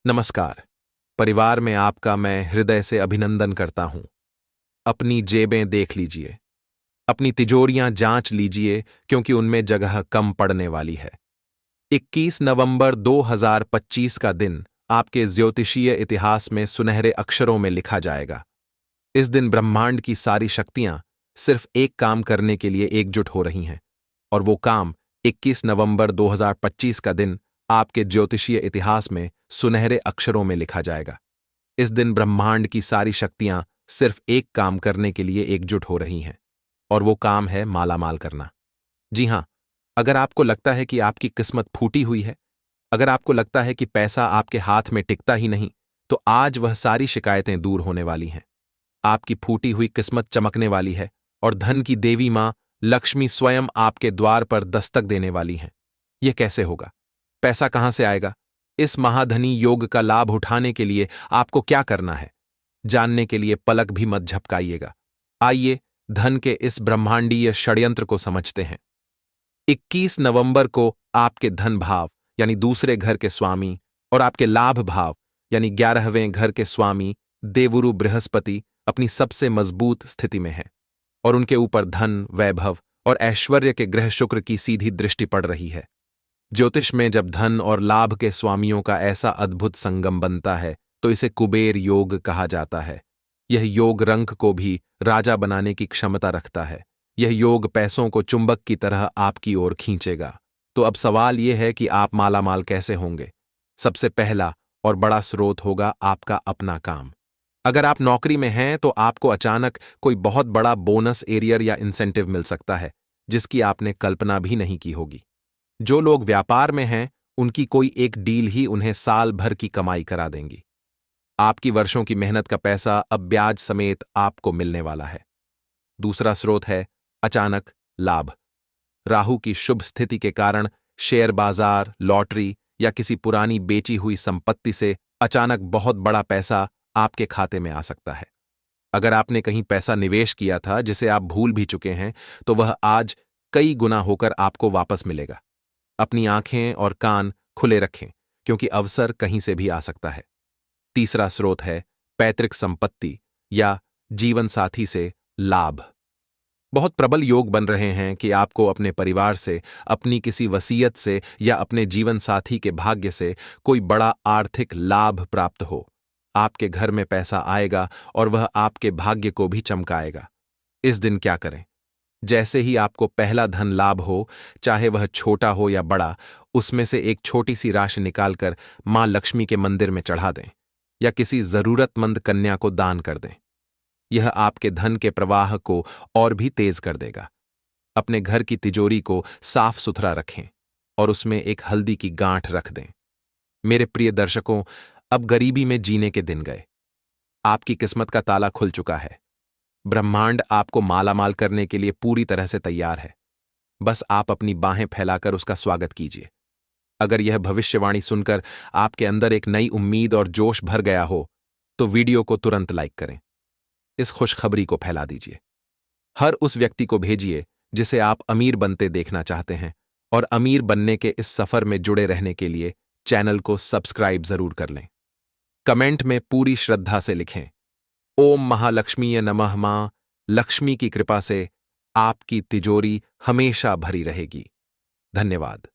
नमस्कार। परिवार में आपका मैं हृदय से अभिनंदन करता हूं। अपनी जेबें देख लीजिए, अपनी तिजोरियां जांच लीजिए क्योंकि उनमें जगह कम पड़ने वाली है। 21 नवंबर 2025 का दिन आपके ज्योतिषीय इतिहास में सुनहरे अक्षरों में लिखा जाएगा। इस दिन ब्रह्मांड की सारी शक्तियां सिर्फ एक काम करने के लिए एकजुट हो रही हैं, और वो काम 21 नवंबर 2025 का दिन आपके ज्योतिषीय इतिहास में सुनहरे अक्षरों में लिखा जाएगा। इस दिन ब्रह्मांड की सारी शक्तियां सिर्फ एक काम करने के लिए एकजुट हो रही हैं, और वो काम है मालामाल करना। जी हां, अगर आपको लगता है कि आपकी किस्मत फूटी हुई है, अगर आपको लगता है कि पैसा आपके हाथ में टिकता ही नहीं, तो आज वह सारी शिकायतें दूर होने वाली हैं। आपकी फूटी हुई किस्मत चमकने वाली है और धन की देवी मां लक्ष्मी स्वयं आपके द्वार पर दस्तक देने वाली हैं। यह कैसे होगा? पैसा कहां से आएगा? इस महाधनी योग का लाभ उठाने के लिए आपको क्या करना है, जानने के लिए पलक भी मत झपकाइएगा। आइए धन के इस ब्रह्मांडीय षड्यंत्र को समझते हैं। 21 नवंबर को आपके धन भाव यानी दूसरे घर के स्वामी और आपके लाभ भाव यानी 11वें घर के स्वामी देवुरु बृहस्पति अपनी सबसे मजबूत स्थिति में है, और उनके ऊपर धन, वैभव और ऐश्वर्य के ग्रह शुक्र की सीधी दृष्टि पड़ रही है। ज्योतिष में जब धन और लाभ के स्वामियों का ऐसा अद्भुत संगम बनता है तो इसे कुबेर योग कहा जाता है। यह योग रंक को भी राजा बनाने की क्षमता रखता है। यह योग पैसों को चुंबक की तरह आपकी ओर खींचेगा। तो अब सवाल यह है कि आप मालामाल कैसे होंगे? सबसे पहला और बड़ा स्रोत होगा आपका अपना काम। अगर आप नौकरी में हैं तो आपको अचानक कोई बहुत बड़ा बोनस, एरियर या इंसेंटिव मिल सकता है जिसकी आपने कल्पना भी नहीं की होगी। जो लोग व्यापार में हैं उनकी कोई एक डील ही उन्हें साल भर की कमाई करा देंगी। आपकी वर्षों की मेहनत का पैसा अब ब्याज समेत आपको मिलने वाला है। दूसरा स्रोत है अचानक लाभ। राहु की शुभ स्थिति के कारण शेयर बाजार, लॉटरी या किसी पुरानी बेची हुई संपत्ति से अचानक बहुत बड़ा पैसा आपके खाते में आ सकता है। अगर आपने कहीं पैसा निवेश किया था जिसे आप भूल भी चुके हैं, तो वह आज कई गुना होकर आपको वापस मिलेगा। अपनी आंखें और कान खुले रखें क्योंकि अवसर कहीं से भी आ सकता है। तीसरा स्रोत है पैतृक संपत्ति या जीवन साथी से लाभ। बहुत प्रबल योग बन रहे हैं कि आपको अपने परिवार से, अपनी किसी वसीयत से या अपने जीवन साथी के भाग्य से कोई बड़ा आर्थिक लाभ प्राप्त हो। आपके घर में पैसा आएगा और वह आपके भाग्य को भी चमकाएगा। इस दिन क्या करें? जैसे ही आपको पहला धन लाभ हो, चाहे वह छोटा हो या बड़ा, उसमें से एक छोटी सी राशि निकालकर मां लक्ष्मी के मंदिर में चढ़ा दें या किसी जरूरतमंद कन्या को दान कर दें। यह आपके धन के प्रवाह को और भी तेज कर देगा। अपने घर की तिजोरी को साफ सुथरा रखें और उसमें एक हल्दी की गांठ रख दें। मेरे प्रिय दर्शकों, अब गरीबी में जीने के दिन गए। आपकी किस्मत का ताला खुल चुका है। ब्रह्मांड आपको मालामाल करने के लिए पूरी तरह से तैयार है। बस आप अपनी बाहें फैलाकर उसका स्वागत कीजिए। अगर यह भविष्यवाणी सुनकर आपके अंदर एक नई उम्मीद और जोश भर गया हो, तो वीडियो को तुरंत लाइक करें। इस खुशखबरी को फैला दीजिए। हर उस व्यक्ति को भेजिए जिसे आप अमीर बनते देखना चाहते हैं, और अमीर बनने के इस सफर में जुड़े रहने के लिए चैनल को सब्सक्राइब जरूर कर लें। कमेंट में पूरी श्रद्धा से लिखें, ओम महालक्ष्मीय नमः। मां लक्ष्मी की कृपा से आपकी तिजोरी हमेशा भरी रहेगी। धन्यवाद।